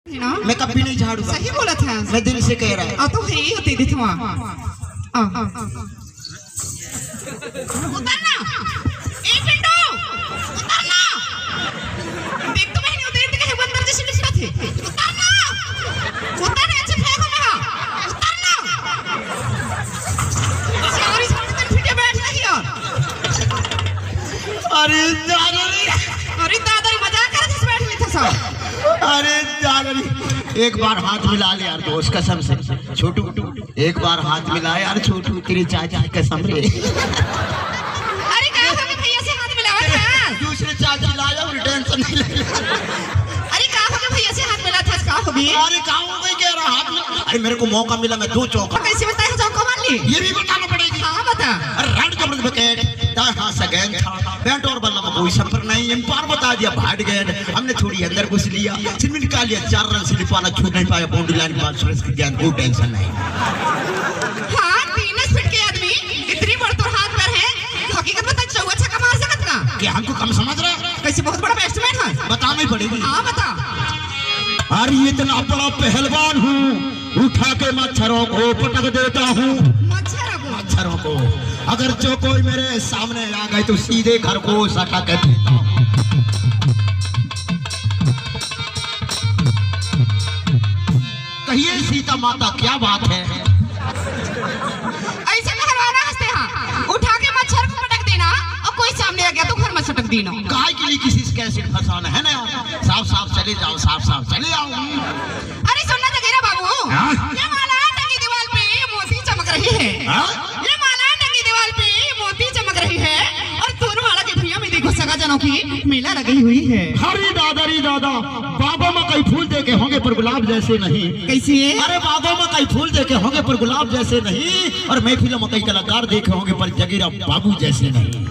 मैं कभी नहीं झाड़ूंगा। सही बोला था, मैं दिल से कह रहा हूँ। तो है ही होती थी तुम। उतरना ए पिंडो, उतरना। देख तो मैंने उतरे थे कहीं बंदर जैसे लिपटा थे। उतरना, उतरना ऐसे फेंको मैं। उतरना सारी सारी दिन फिटे बैठ रही हो। अरे दादारी, अरे दादारी मजाक कर रहे थे, बैठ नहीं था सब। अरे दादारी, एक बार हाथ मिला ले यार दोस्त कसम से। छोटू एक बार हाथ मिला यार छोटू, तेरी चाचा कसम रे। अरे क्या हो गया भैया से हाथ मिलावा था? दूसरे चाचा लाया और टेंशन नहीं ले। अरे क्या हो गया भैया से हाथ मिला था? क्या हो गया? अरे कहाँ हो गई कह रहा हाथ में। अरे मेरे को मौका मिला, मैं 2 चौका। कैसे बताया चौका मान ली? ये भी बताना पड़ेगी। हाँ बता। अरे राड कमर विकेट हाँ सगैन था बैट और बल्ला में कोई सफर नहीं। एम्पायर बता दिया भाट गए, हमने थोड़ी अंदर घुस लिया, सिर्फ निकाल लिया। 4 रन से पाना छू नहीं पाया बाउंड्री लाइन के बाद। सुरेश की गेंद, कोई टेंशन नहीं। हाँ 3 फीट के आदमी इतनी बड़ तो हाथ पर है, हकीकत बता चौका छक्का मार सकत का? क्या हमको कम समझ रहा है? कैसे बहुत बड़ा बैट्समैन है, बताना ही पड़ेगी। हाँ बता। अरे इतना बड़ा पहलवान हूँ, उठा के मच्छरों को पटक देता हूँ। मच्छरों को अगर जो कोई मेरे सामने आ गए तो सीधे घर को सटा के देता हूँ। कहिए सीता माता क्या बात है? ऐसे पहलवान हंसते हैं, उठा के मच्छर को पटक देना और कोई सामने आ गया तो घर में सटक देना। गाय के लिए किसी से कैसे फंसाना है ना यार? साफ साफ चले जाओ, साफ साफ चले आओ। अरे सुनना जगीरा बाबू, ये माला टंगी दीवार पे मोती चमक रही है। ये माला टंगी दीवार पे मोती चमक रही है और तोर वाला के भैया में देखो सगा जनों की मेला लगी हुई है। हरी दादा बाबा में कई फूल देखे होंगे पर गुलाब जैसे नहीं। कैसी है? अरे बाबा में कई फूल देखे होंगे पर गुलाब जैसे नहीं, और महफिलों में कई कलाकार देखे होंगे पर जगीरा बाबू जैसे नहीं।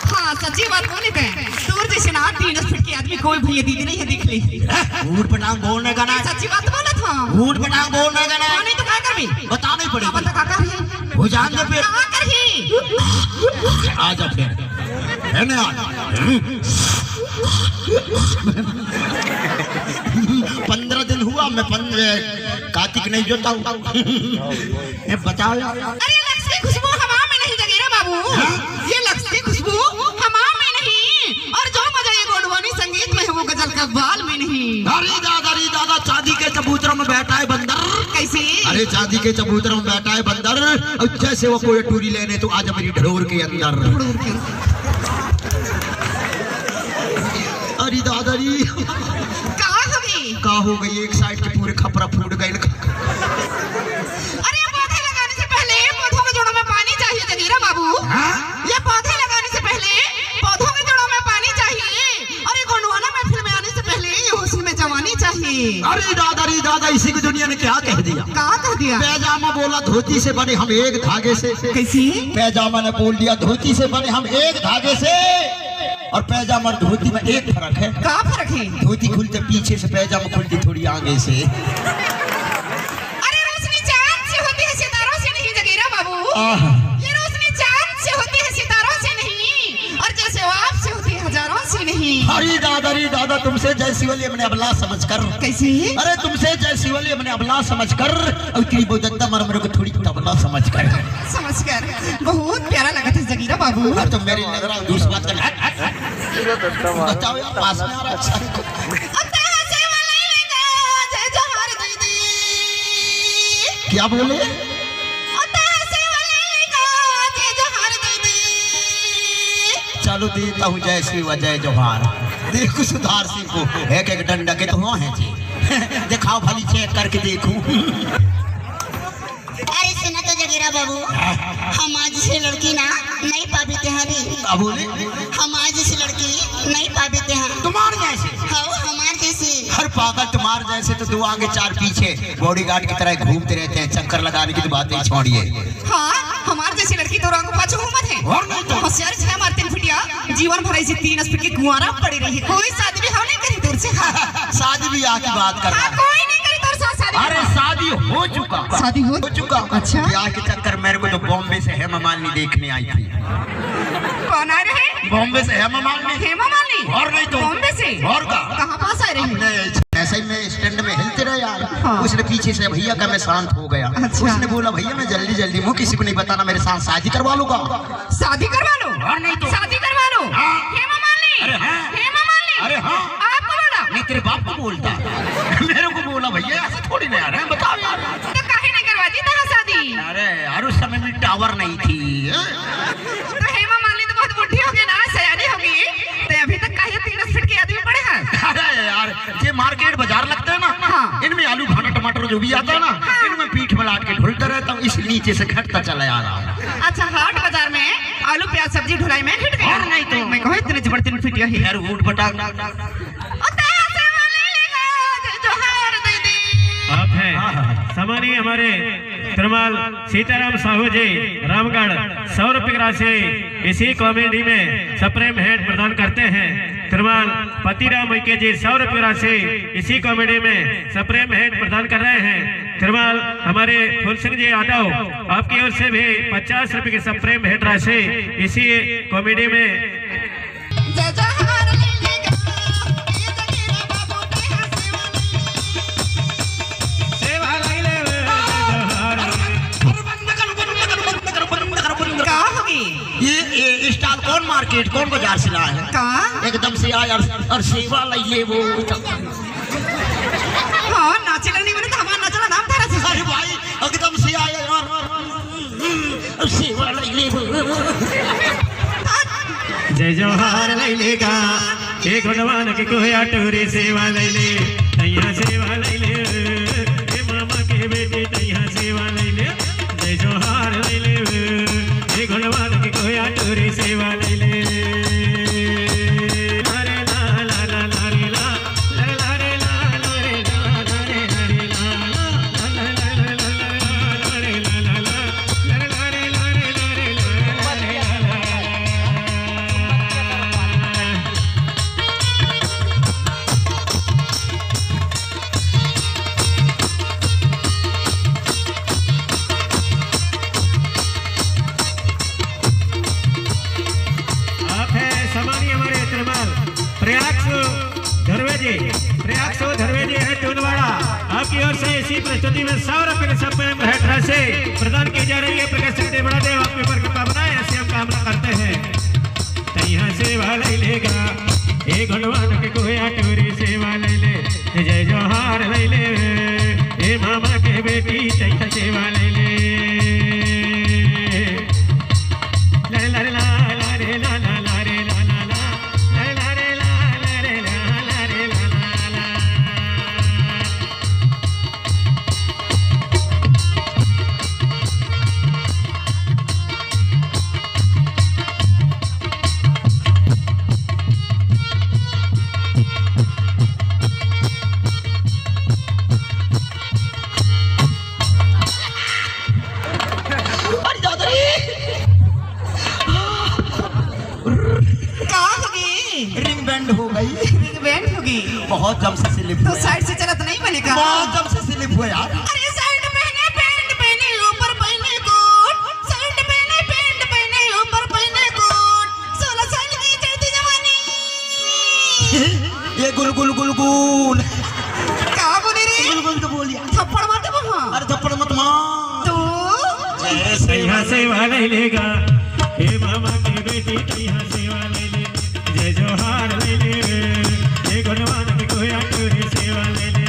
हाँ सच्ची बात बोले थे, तोर जैसे ना 3 फीट के आदमी कोई भैया दीदी नहीं है, देख ली। ऊट पटांग बोलने का ना, सच्ची बात बोला था। ऊट पटांग बोलने का ना। नहीं तो क्या कर भी बताना ही पड़ेगा। बता क्या कर रही हो जान दे फिर। क्या कर रही? आजा फिर है ना। 15 दिन हुआ मैं कार्तिक नहीं जोता हूँ। बताओ। अरे लक्ष्य की खुशबू हवा में नहीं जगीरा बाबू, ये लक्ष्य की खुशबू हवा में नहीं, और जो मजा ये गोडवानी संगीत में है वो गजल का बाल में नहीं। अरे दादा चांदी के चबूतरों में बैठा है बंदर। कैसे? अरे चांदी के चबूतरों में बैठा है बंदर, और जैसे वो कोई टूरी लेने तो आजा मेरी ढोर के अंदर। अरे दादारी कहाँ हो गई? एक साइड के पूरे खपरा फूट गए। अरे पौधे लगाने से पहले पौधों के जड़ों में पानी चाहिए जगीरा बाबू। ये पौधे लगाने से पहले पौधों के जड़ों में पानी चाहिए, और ये गोंडवाना महफिल में आने से पहले ये हुस्न में जवानी चाहिए। अरे दादा इसी की दुनिया ने क्या कह दिया? क्या कह दिया? पैजामा बोला धोती से बने हम एक धागे से। कैसी? पैजामा ने बोल दिया धोती से बने हम एक धागे से, और पैजामा और धोती में एक फर्क है। क्या फर्क है? धोती खुलते पीछे से, पैजामा खुलती थोड़ी आगे से। अरे रोशनी चांद से होती है सितारों से नहीं जगीरा बाबू। ये रोशनी चांद से होती है सितारों से नहीं, और जैसे आप से होती है हजारों से नहीं। अरे दादा तुमसे जैसी वाली अपने अबला समझकर। कैसे? अरे तुमसे जैसी वाली अपने अबला समझकर, और तेरी बोदत्ता मरमर को थोड़ी तबला समझकर। बहुत प्यारा लगा था जगीरा बाबू। और तुम मेरी नजर दूसरी बात कर। बताओ यार, पास में आ रहा अच्छा। क्या बोले? चलो देता हूँ जय श्री जय जोहार। देखो सुधार सिंह को एक डंडा के तो हुआ है जी। दिखाओ भली चेक करके देखूं। अरे सुना तो जगीरा बाबू, हम आज से लड़की ना नहीं पाते हैं रे। क्या बोले? हम आज से लड़की नहीं पाते हैं। तुम्हारे जैसे? हाँ हमारे जैसे। हर पागल तुम्हारे जैसे तो 2 आगे 4 पीछे बॉडीगार्ड की तरह घूमते रहते हैं। चक्कर लगाने की तो बात नहीं छोड़िए। हाँ हमारे जैसी लड़की तो रंग पाछू घूमत है, और नहीं तो होशियार है हमारे 3 फुटिया। जीवन भर ऐसी 3 फीट की कुंवारा पड़ी रही, कोई शादी भी नहीं करी दूर से। शादी भी आके बात कर रहा है। कोई नहीं करी दूर से शादी। अरे शादी हो चुका। शादी हो चुका? अच्छा। ब्याह के चक्कर मेरे को तो बॉम्बे से हेमा मालिनी देखने आई थी। कौन आ रहे? बॉम्बे से हेमा मालिनी। हेमा मालिनी? और नहीं तो बॉम्बे से? और का? कहाँ पास आ रही है? हाँ। उसने पीछे से भैया का मैं शांत हो गया। अच्छा। उसने बोला भैया मैं जल्दी जल्दी हूँ, किसी को नहीं बताना, मेरे साथ शादी करवा लूंगा। शादी करवा लो? हाँ, नहीं तो। शादी करवा लो? हाँ। हेमा मालिनी, अरे हाँ। हेमा मालिनी, अरे हाँ। आपको बोला? नहीं तेरे बाप को बोलता मेरे को बोला भैया, ऐसा थोड़ी ना यार, बताओ यार। तो काहे नहीं करवाती तरह शादी? अरे यार उस समय में टावर नहीं थी। तो हेमा मालिनी तो बहुत बुढ़ी होगी ना, सयानी होगी, तो अभी तक काहे 3 फीट के आदमी पड़े हैं? अरे यार ये मार्केट बाजार लगते हैं ना, हाँ। इनमें आलू भाटा टमाटर जो भी आता है ना, हाँ। इनमें पीठ में लाट के ढुलता रहता हूँ, इस नीचे से घटता चला आ रहा हूँ। अच्छा, हाट बाजार में आलू प्याज सब्जी ढुलाई में घट गया? और नहीं तो। मैं कहूँ इतने जबर 3 फीट यही। यार ऊट बटा आप हैं सामान्य हमारे तिरुमाल सीताराम साहू जी रामगढ़ 100 रुपए की राशि इसी कॉमेडी में सप्रेम भेंट प्रदान करते हैं। तिरुमाल पतिराम मैके जी 100 रुपए की राशि इसी कॉमेडी में सप्रेम भेंट प्रदान कर रहे हैं। तिरुमाल हमारे फूल सिंह जी यादव आपकी ओर से भी 50 रुपए की सप्रेम भेंट राशि इसी कॉमेडी में। ये स्टाल कौन मार्केट कौन बाजार से लाया है? का? एकदम से आया और सेवा ले वो। हाँ, नाचे लगनी बने तो हमारा नाचना नाम था रहा। अरे भाई एकदम से आया और सेवा ले वो। जय जोहार लैलेगा एक भगवान के कोया टोरी सेवा लैले तैया सेवा लैले ए मामा के बेटी तैया सेवा लैले। जय जोहार लैले एक भगवान के कोया टोरी सेवा लैले। अरे ला ला ला ला रे ला ला ला रे ला ला रे ला ला रे ला रे ला ला ला ला ला ला रे ला ला ला ला ला रे ला रे ला रे ला ला रे ला। धरवे जी है टूनवाड़ा आपकी ओर से इसी प्रस्तुति में 100 रुपए के सप्रेम भेंट राशि प्रदान की जा रही है। प्रकाश बड़ा देव आपके ऊपर कृपा बनाए ऐसे हम कामना करते हैं। तैया सेवा ले लेगा एक भगवान के कोया टोरी सेवा ले ले। जय जोहार ले ले ए मामा के बेटी तैया सेवा ले ले। ला ला ला ला रे ला ला ला रे ला ला ला ला ला रे ला ला रे ला ला रे ला ला ला। रिंग बैंड हो गई। बैंड होगी बहुत जम से स्लिप तो हुआ। साइड से चला तो नहीं बनेगा। बहुत जम से स्लिप हुआ यार। अरे साइड पहने पैंट पहने ऊपर पहने कोट, साइड पहने पैंट पहने ऊपर पहने कोट, 16 साल की चढ़ती जवानी। ये गुल गुल गुल गुल क्या बोले रे? गुल गुल तो बोलिया। थप्पड़ मार दे वहाँ। अरे थप्पड़ मत मार। तू तैया सेवा ले लेगा हे मामा की बेटी तैया सेवा ले ले। जय जोहार ले ले हे भगवान की कोया टोरी सेवा ले ले।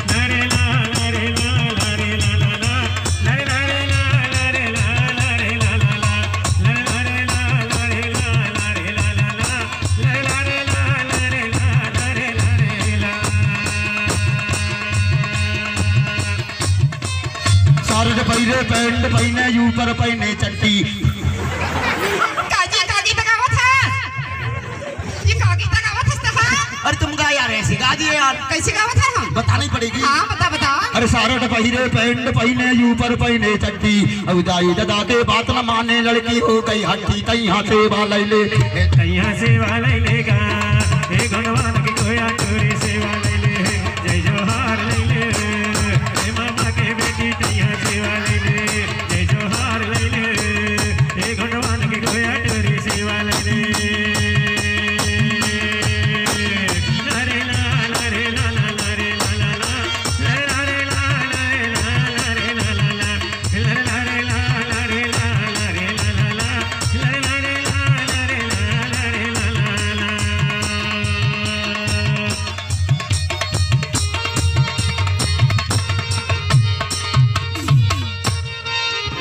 ला रे ला ला रे ला ला रे ला ला ला ला रे ला रे ला ला रे ला ला रे ला ला ला ला रे ला ला रे ला ला रे ला ला ला ला रे ला ला रे ला ला रे ला रे ला। शर्ट पहने पैंट पहने ऊपर पहने चड्डी। काजी कागी तकावत है। ये कागी तकावत है तफा। अरे तुम गा यार ऐसी गा दिए यार। कैसे गावत है हम? बतानी पड़ेगी। हाँ बता बता। अरे शर्ट पहने पैंट पहने ऊपर पहने चड्डी। उदाई दादे बात न माने लड़की हो गई हट्टी तैया सेवा ले ले। तैया सेवा ले लेगा हे भगवान की कोया टोरी सेवा ले ले। जय जोहार ले ले हे मामा के बेटी तैया सेवा ले ले। जय जोहार ले ले हे भगवान की कोया टोरी सेवा ले ले। ला रे ला ला रे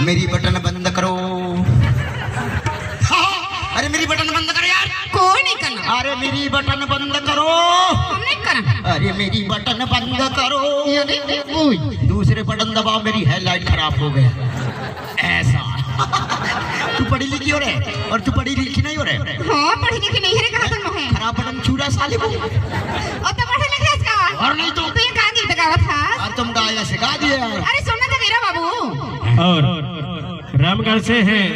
मेरी बटन बंद करो। हाँ, अरे मेरी बटन बंद करो यार। कोई नहीं करना। अरे मेरी बटन बंद करो। हम नहीं करना। अरे मेरी बटन बंद करो। ओए, दूसरे बटन दबाओ, मेरी हेडलाइट खराब हो गई। ऐसा तू पढ़ी लिखी हो रे, और तू पढ़ी लिखी नहीं हो रे। हाँ पढ़ी लिखी नहीं है, कहा तुम है खराब बटन छुड़ा साले को। और तो पढ़े लिखे इसका और नहीं तो ये कहा गीत गावत था। और तुम गाया सिखा दिए। अरे सुनना तो गिरा बाबू। और रामगढ़ से हैं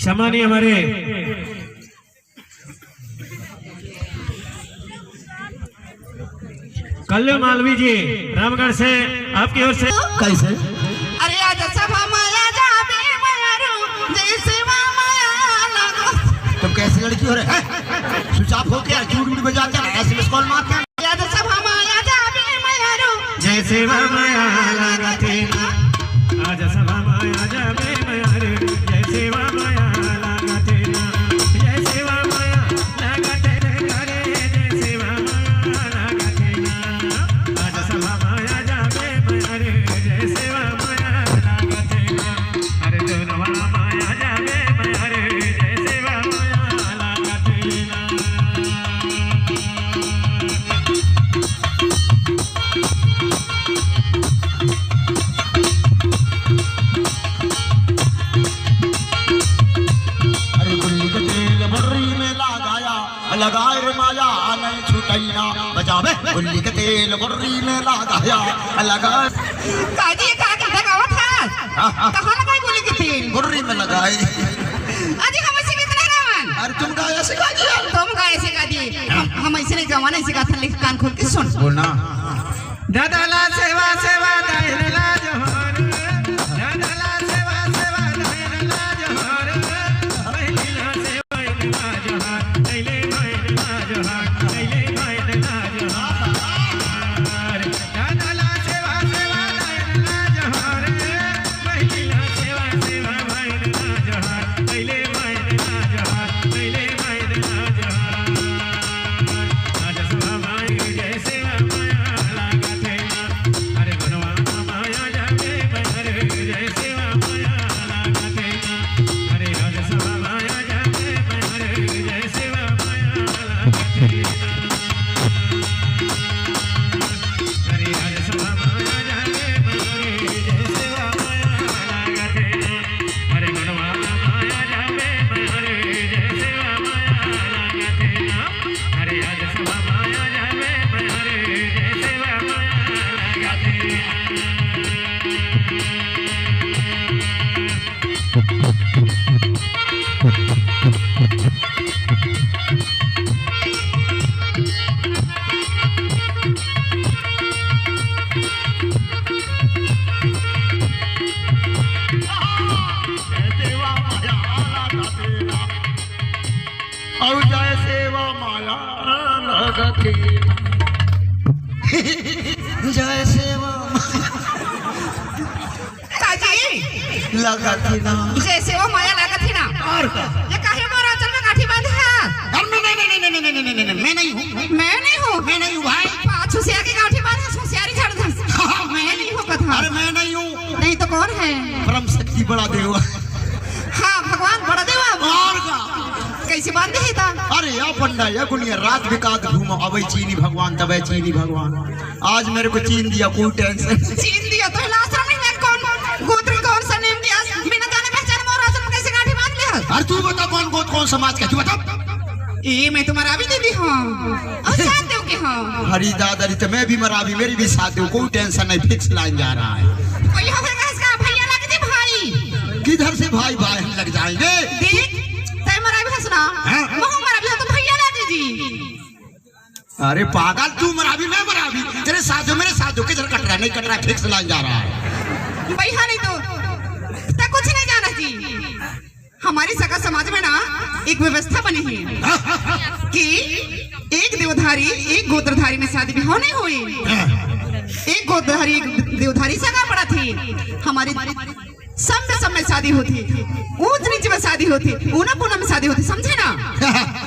सम्मानीय हमारे कल्लू मालवी जी, रामगढ़ से आपकी ओर से। कैसे? अरे आज सभा माया जाबे मारो जैसे माया लगो। तुम कैसी लड़की हो रे? स्विच ऑफ हो गया, झूठ मूठ बजाते हैं, एसएमएस कॉल मारते हैं। आज सभा माया जाबे मारो जैसे माया लागते ना, आज सभा माया जाबे माया रे, जैसे माया लागते ना, जैसे माया लागते रे करे, जैसे माया लागते ना, आज सभा माया जाबे माया रे, जैसे माया लागते ना, अरे दोनों माया जाबे माया रे, जैसे माया लागते ना। अरे गुल्ली के तेल मुर्री में लगाया, लगाए रे माया नहीं छुटैना। बजावे गुल्ली के तेल मुर्री में लगाया, लगाए। काजी ये कहा गीत गावत था। कहाँ लगाई बोली की तेल मुर्री में लगाए। आज हम ऐसे गीत नहीं गावन। अरे तुम गाया सिखा दिया। तुम गा ऐसे गा दिए, हम ऐसे नहीं गावा, नहीं सिखाते, लेकिन कान खोल के सुन। बोलना। दादाला सेवा सेवा दायरला जोहर, दादाला सेवा सेवा दायरला जोहर, महिला सेवा इनला जोहर, कैले महिला जोहर, कैले महिला जोहर, दादाला सेवा सेवा दायरला जोहर, महिला सेवा सेवा महिला जोहर, कैले महिला जोहर, कैले महिला जोहर, आज सभा माई जय सेवा माया लागते ना, अरे बनवा माया जागे अरे जय सेवा माया लागते ना, अरे आज सभा माया जागे अरे जय सेवा माया लागते ना, अरे आज सभा माया जागे अरे जय सेवा माया लागते ना, अरे बनवा माया जागे अरे जय सेवा माया लागते ना, अरे आज सभा माया जागे अरे जय सेवा माया लागते ना। और जय सेवा माया लगती ना। जय सेवा काजी लगती ना। जैसे वो माया लागत थी ना। और क्या? ये काहे मोरा चल में काठी बांध है। मैं नहीं हूँ। मैं नहीं हूँ। मैं नहीं हूँ भाई। पाछू से आके काठी बांध है, सुसियारी झाड़ दे। मैं नहीं हूँ कथा। अरे मैं नहीं हूँ। नहीं तो कौन है? परम शक्ति बड़ा देव। हाँ भगवान बड़ा देवा। और का? कैसे बांधे है ता? अरे या पंडा या गुनिया रात बिकात घूमो, अबे चीनी भगवान तबे चीनी भगवान। आज मेरे को चीन दिया, कोई टेंशन। चीन दिया तो लाशरम नहीं है। कौन गोत्र कौन सा नेम दिया? बिना जाने पहचाने मोरा चल में कैसे काठी बांध लिया? अरे तू बता कौन गोत्र कौन समाज का, तू बता। ये मैं तुम्हारा भी दीदी हूँ और साथ दो के हूँ। हरी दादारी तो मैं भी मरा भी, मेरी भी साथ हो, कोई टेंशन नहीं, फिक्स लाइन जा रहा है। कोई होगा इसका भैया लग दे भाई। किधर से भाई भाई हम लग जाएंगे? देख तय मरा भी हंसना। हाँ? वो मरा भी तो भैया लग जी। अरे पागल, तू मरा भी मैं मरा भी, तेरे साथ हो मेरे साथ हो, किधर कट रहा है नहीं कट रहा है, फिक्स लाइन जा रहा है। भैया नहीं तो कुछ नहीं जाना जी। हमारी सगा समाज में ना एक व्यवस्था बनी है कि एक देवधारी एक गोत्रधारी में शादी ब्याह नहीं हुई। एक गोत्रधारी एक देवधारी सगा पड़ा थी। हमारी सब में शादी होती, ऊंच नीच में शादी होती, ऊना पूना में शादी होती, समझे ना?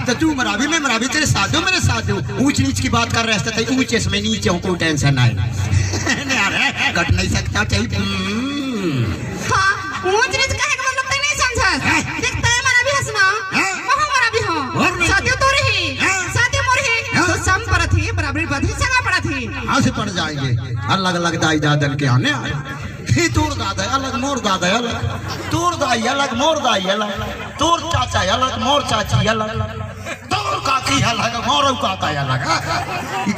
तो तू मराबी में मराबी तेरे साथ मेरे साथ ऊंच नीच की बात कर रहे थे, ऊंचे में नीचे हूँ, कोई टेंशन नहीं घट नहीं सकता चाहिए। हाँ, ऊंच नीच कहे का मतलब नहीं समझा। देखता है मरा भी हंसना, वहाँ मरा भी हो, शादी तो रही, शादी मोर ही, तो सम पर थी, बराबरी पर थी, संगा पड़ा थी। हाँ से पड़ जाएंगे, अलग अलग दाई दादन के आने तोर दादा अलग मोर दादा अलग, तोर दाई अलग मोर दाई अलग, तोर चाचा अलग मोर चाची अलग, तोर काकी अलग मोर काका अलग।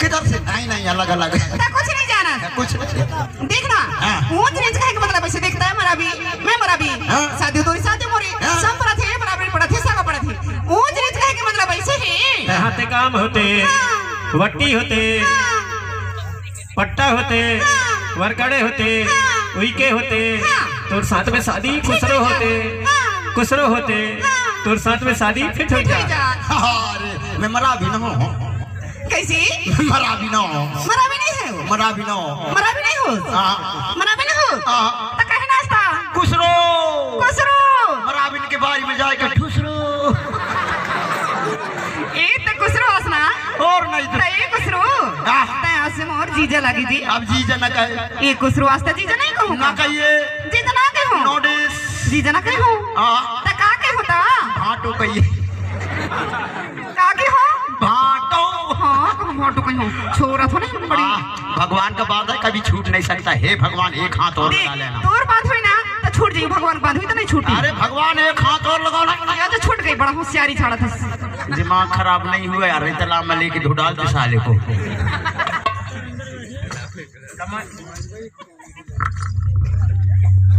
किधर से नहीं अलग अलग कुछ नहीं जाना, कुछ नहीं। देखना ऊंच नीच कहे का मतलब ऐसे देखता है मरा भी, मैं मरा भी, शादी तो शादी मोरी, सम पर थे, बराबरी पड़ा थी, संगा पड़ा थी। ऊंच नीच कहे का मतलब ऐसे ही हाथे काम होते, वट्टी होते, पट्टा होते, वरकड़े होते, उइके होते, तोर साथ में शादी खुसरो होते, खुसरो होते, तोर साथ में शादी फिट हो जा। अरे मैं मरा भी ना हूँ, कैसी मरा भी ना हूँ, मरा भी नहीं है, मरा भी ना हूँ, मरा भी नहीं हो, मरा भी नहीं हो, तो कहे नाश्ता खुसरो खुसरो, मराबिन के बारी में जाएगा ठुसरो, एक तो खुसरो हंसना और नहीं तो ये खुसरो से मोर जीजा लगी जी। अब जीजा न कहे, ये खुसरो वास्ते जीजा नहीं कहूँ ना कहिए, जीजा ना कहूँ, नोटिस जीजा ना कहूँ, तो का के होता भाटो कहिए, का के हो भाटो। हाँ कहूँ भाटो कहूँ, छोरा थोड़ी बड़ी। भगवान का बात है, कभी छूट नहीं सकता। हे भगवान एक हाथ और लगा लेना, तोर बात हुई ना तो छूट जाएगी, भगवान बात हुई तो नहीं छूटी। अरे भगवान एक हाथ और लगा लेना, या तो छूट गई, बड़ा होशियारी छाड़ा था। दिमाग खराब नहीं हुआ यार, इतला में लेके धुडाल दे साले को।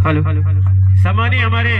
हेलो, सामान्य हमारे